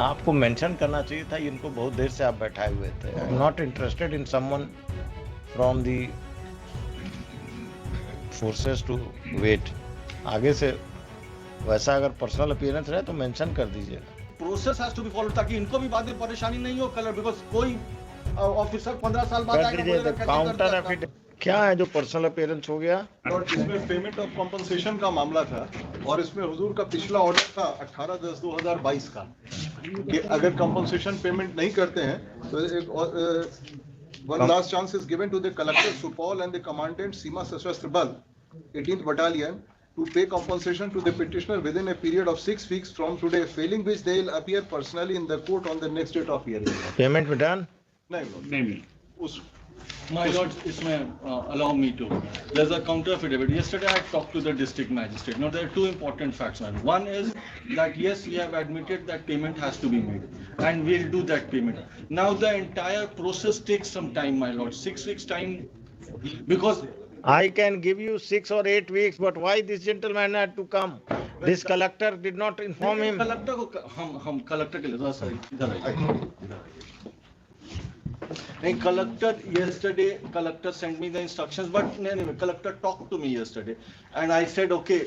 आपको मेंशन करना चाहिए था, इनको बहुत देर से आप बैठाए हुए थे। I am not interested in someone from the forces to wait. आगे से वैसा अगर पर्सनल अपीयरेंस रहे तो मेंशन कर दीजिएगा। Process has to be follow, ताकि इनको भी बाद में परेशानी नहीं हो कलर, बिकॉज कोई ऑफिसर 15 साल बाद कर आएगा दीजिए बोलेगा द कैसे कर काउंटर दिया एफिडेविट। क्या है जो पर्सनल अपीयरेंस हो गया? और इसमें पेमेंट ऑफ कॉम्पनसेशन का मामला था, और इसमें हुजूर का पिछला ऑर्डर था 18/10/2022 का कि अगर कॉम्पनसेशन पेमेंट नहीं करते हैं तो एक one last chance is given to the collector Supol and the commandant Seema Sashastra Bal 18th Battalion to pay compensation to the petitioner within a period of 6 weeks from today, failing which they will appear personally in the court on the next date of hearing. Payment में done? नहीं उस My lord, allow me to. There's a counter affidavit. Yesterday I talked to the district magistrate. Now there are two important facts, man. One is that yes, we have admitted that payment has to be made, and we'll do that payment. Now the entire process takes some time, my lord. 6 weeks time, because I can give you 6 or 8 weeks, but why this gentleman had to come? This collector did not inform him. Collector को हम collector के लिए sir इधर आइए। नहीं, collector yesterday, collector sent me the instructions, but anyway, collector talked to me yesterday, and I said, okay,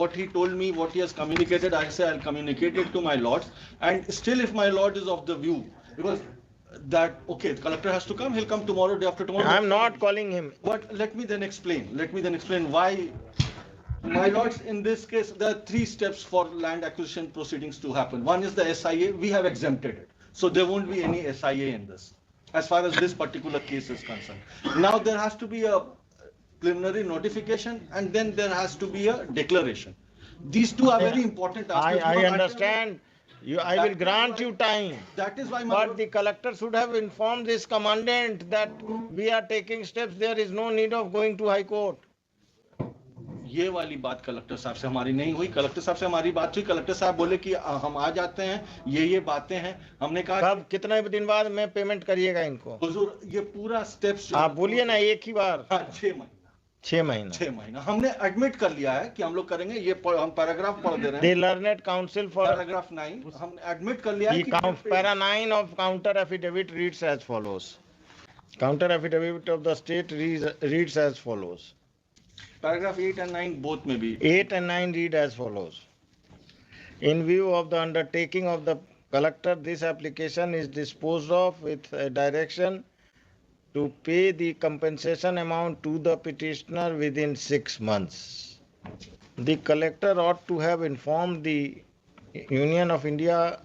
what he told me, what he has communicated, I say I'll communicate it to my lords, and still if my lord is of the view, because that, okay, the collector has to come, he'll come tomorrow, day after tomorrow. I'm not calling him. But let me then explain why. My lords, in this case, there are 3 steps for land acquisition proceedings to happen. One is the SIA, we have exempted it, so there won't be any SIA in this, as far as this particular case is concerned. Now there has to be a preliminary notification, and then there has to be a declaration. These two are very important aspects. I understand. I will grant you time. That is why my But lord, the collector should have informed this commandant that we are taking steps. There is no need of going to High Court. ये वाली बात collector साहब से हमारी नहीं हुई। Collector साहब से हमारी बात हुई, कलेक्टर साहब बोले कि हम आ जाते हैं, ये बातें हैं। हमने कहा कब, कितने दिन बाद में पेमेंट करिएगा इनको? हुजूर ये पूरा स्टेप्स आप बोलिए ना एक ही बार। 6 महीना 6 महीना 6 महीना हमने एडमिट कर लिया है कि हम लोग करेंगे। ये हम पैराग्राफ पढ़ दे रहे The हैं, Learned Counsel for पैराग्राफ 9 हम एडमिट कर लिया है कि para 9 of counter affidavit reads as follows. Counter affidavit of the state reads as follows. Paragraph 8 and 9 both में भी 8 and 9 read as follows. In view of the undertaking of the collector, this application is disposed of with a direction to pay the compensation amount to the petitioner within 6 months. The collector ought to have informed the Union of India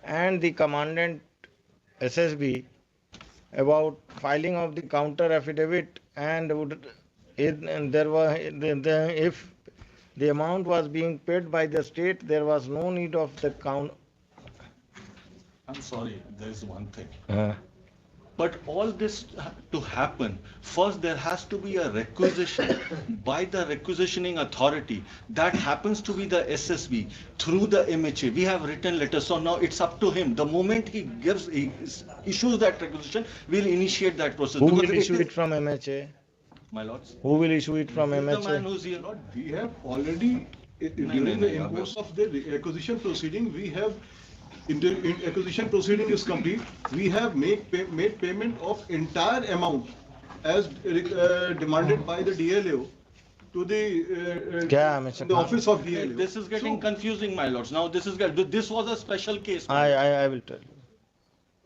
and the commandant SSB about filing of the counter affidavit, and if the amount was being paid by the state, there was no need of the I'm sorry, there is one thing. But all this to happen, first there has to be a requisition by the requisitioning authority. That happens to be the SSB through the MHA. We have written letters, so now it's up to him. The moment he issues that requisition, we'll initiate that process. Who will issue it from MHA? My lords. Who will issue it from The man MHA? who's here. we have already during the course of the acquisition proceeding, we have in acquisition proceeding is complete, we have made payment of entire amount as demanded by the DLO to the office of DLO. This is getting confusing, my lords. Now this was a special case. I will tell you.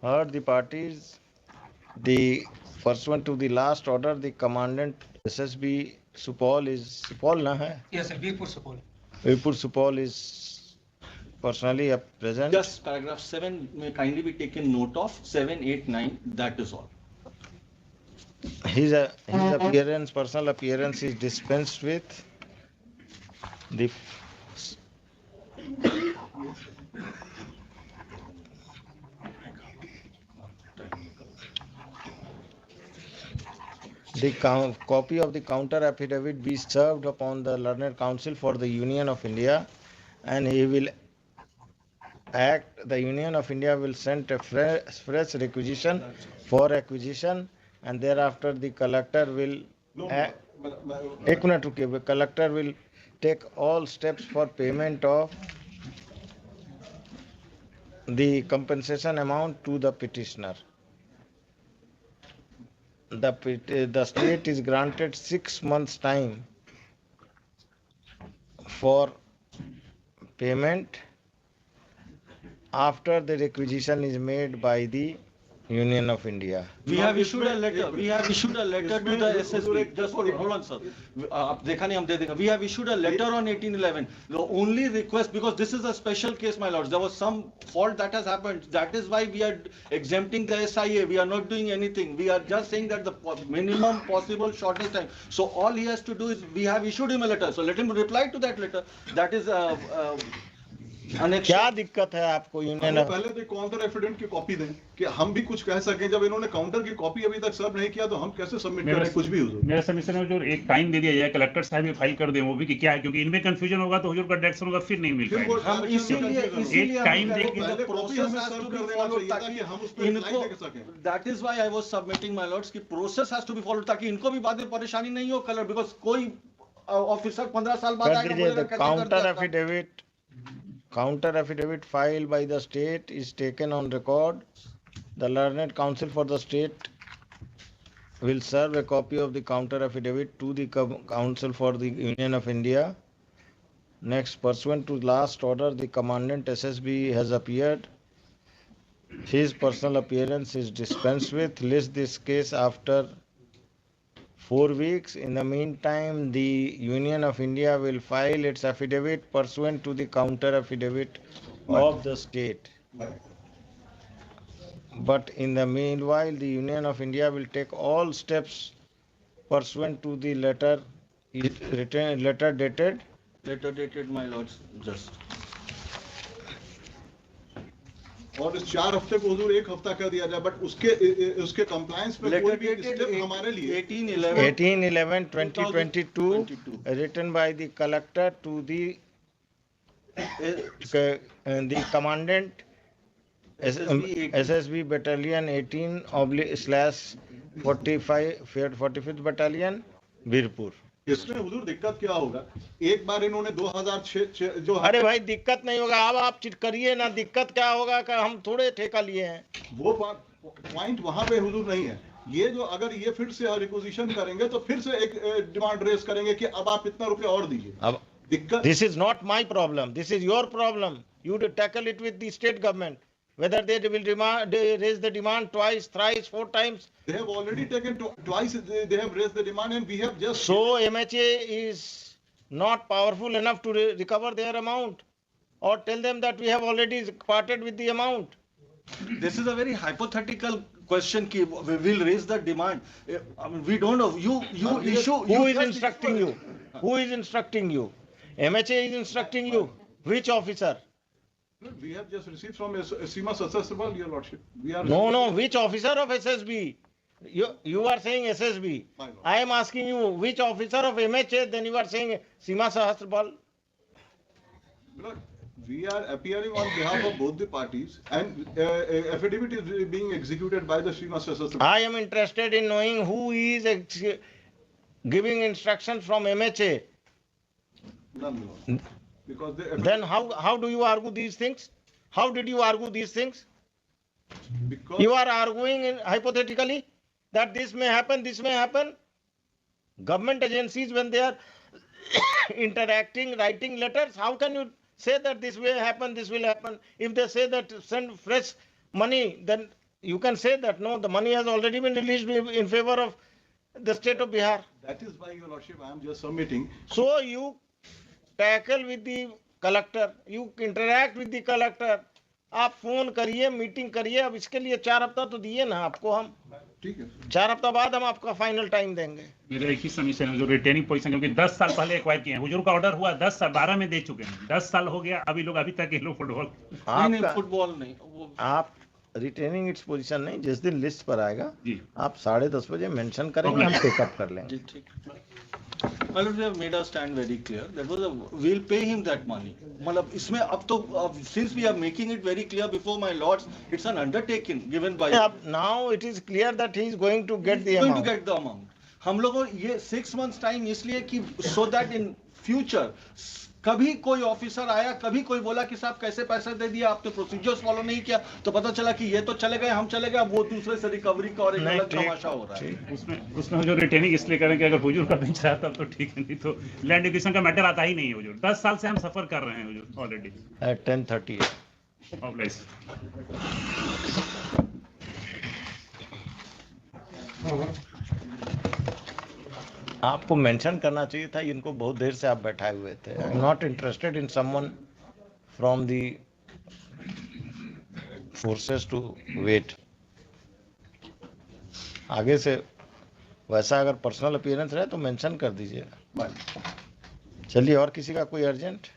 Heard the parties, the pursuant to the last order, the commandant SSB Supol is Supol na hai? Yes, sir. Virpur Supol. Virpur Supol is personally present. Just paragraph 7 may kindly be taken note of. 7, 8, 9. That is all. His appearance, personal appearance is dispensed with. The copy of the counter affidavit be served upon the Learned Counsel for the Union of India, and he will act. The Union of India will send a fresh requisition for acquisition, and thereafter the collector will collector will take all steps for payment of the compensation amount to the petitioner. The state is granted 6 months time for payment after the requisition is made by the Union of India. We have issued a letter. We have issued a letter to the SSB. Just देखो, hold on, sir. आप देखा नहीं हम दे देंगे. We have issued a letter on 1811. The only request, because this is a special case, my lords. There was some fault that has happened. That is why we are exempting the SIA. We are not doing anything. We are just saying that the minimum possible shortest time. So all he has to do is we have issued him a letter. So let him reply to that letter. That is क्या दिक्कत है आपको union हमें पहले तो counter affidavit की copy दें कि हम भी कुछ कह सकें. जब इन्होंने काउंटर की कॉपी अभी तक सर्व नहीं किया तो हम कैसे सबमिट करें कुछ भी हुजूर. मेरा सबमिशन है जो एक टाइम दे दिया जाए, कलेक्टर साहब भी फाइल कर दें वो भी कि क्या है, क्योंकि इनमें कंफ्यूजन होगा तो हुजूर का डायरेक्शन होगा फिर नहीं मिल फिर वो पाएगा. हम इसीलिए एक टाइम हम दे कह रहे हैं पहले कि कॉपी process हमें has सर्व to be कर देना followed चाहिए ताकि ताकि हम उस पर इनको रिप्लाई दे सकें. that is why I was submitting my lords कि process has to be followed ताकि इनको भी बाद में परेशानी नहीं हो कलर, because कोई ऑफिसर 15 साल बाद कर आएगा दीजिए. बोलेगा द कैसे कर दिया आपका? counter affidavit filed by the state is taken on record. The learned counsel for the state will serve a copy of the counter affidavit to the counsel for the Union of India. Next, pursuant to last order, the commandant SSB has appeared. His personal appearance is dispensed with. List this case after 4 weeks. In the meantime, the Union of India will file its affidavit pursuant to the counter affidavit of the state. But in the meanwhile, the Union of India will take all steps pursuant to the letter dated my lords just. और इस 4 हफ्ते को हुजूर 1 हफ्ता कर दिया जाए, but उसके compliance पे कोई भी स्टेप हमारे लिए 18/11/2022 written by the collector to the commandant SSB battalion 18/45th battalion Birpur. इसमें हुजूर दिक्कत क्या होगा. एक बार इन्होंने 2006 जो अरे भाई दिक्कत नहीं होगा. अब आप करिए ना. दिक्कत क्या होगा कि हम थोड़े ठेका लिए हैं. वो पॉइंट वहां पे हुजूर नहीं है. ये जो अगर ये फिर से रिक्विजिशन करेंगे तो फिर से एक डिमांड रेस करेंगे कि अब आप इतना रुपया और दीजिए. अब दिक्कत, this is not my problem. This is your problem. You to tackle it with the state government. Whether they will raise the demand twice, thrice, 4 times. they have already taken twice. They have raised the demand and we have just. So MHA is not powerful enough to recover their amount, or tell them that we have already parted with the amount. This is a very hypothetical question. Ki we will raise the demand. I mean, we don't know. You issue. Who is instructing you? Who is instructing you? MHA is instructing you. Which officer? We have just received from Seema Sasasrabal, your lordship. We are. No. Which officer of SSB? You are saying SSB. I am asking you which officer of MHA. Then you are saying Seema Sahasrabal. We are appearing on behalf of both the parties, and affidavit is being executed by the Seema Sasasrabal. I am interested in knowing who is giving instructions from MHA. None. Because Then how do you argue these things? How did you argue these things? because You are arguing hypothetically that this may happen, this may happen. Government agencies, when they are interacting, writing letters, how can you say that this will happen, this will happen? If they say that send fresh money, then you can say that no, the money has already been released in favor of the state of Bihar. that is why, your lordship, I am just submitting. So you tackle with the collector, you interact with the collector. आप phone करिए, meeting करिए. अब इसके लिए 4 हफ्ता तो दिए ना आपको हम. ठीक है. 4 हफ्ता बाद हम आपका फाइनल टाइम देंगे. मेरा एक ही सबमिशन है जो रिटेनिंग पोजीशन, क्योंकि 10 साल पहले एक्वायर किए हैं. हुजूर का ऑर्डर हुआ 10 साल 12 में दे चुके हैं. 10 साल हो गया, अभी तक ये लोग फुटबॉल नहीं, फुटबॉल नहीं. आप रिटेनिंग इट्स पोजीशन नहीं, जिस दिन लिस्ट पर आएगा जी आप 10:30 बजे मेंशन करेंगे, हम टेकअप कर लेंगे. ठीक. My lord, we have made our stand very clear. That was we'll pay him that money. मतलब इसमें अब तो since we are making it very clear before my lords, it's an undertaking given by. Now it is clear that he is going to get the going amount. to get the amount. हम लोगों को ये 6 months time इसलिए कि so that in future कभी कोई officer आया, कभी कोई बोला कि साहब कैसे पैसा दे दिया, आपने प्रोसीजर्स फॉलो नहीं किया, तो पता चला कि ये तो चले गए, हम चले गए, अब वो दूसरे से रिकवरी का और एक नहीं, अलग ठीक, तमाशा हो रहा है। उसमें हुजूर रिटेनिंग इसलिए करें कि अगर हुजूर का बेंच रहा तब तो ठीक है, नहीं तो लैंड एक्विजिशन का मैटर आता ही नहीं है हुजूर। 10 साल से हम सफर कर रहे हैं हुजूर ऑलरेडी। At 10:30. ऑब्लाइज आपको मेंशन करना चाहिए था, इनको बहुत देर से आप बैठाए हुए थे। I am not interested in someone from the forces to wait. आगे से वैसा अगर पर्सनल अपीयरेंस रहे तो मेंशन कर दीजिएगा। चलिए, और किसी का कोई अर्जेंट?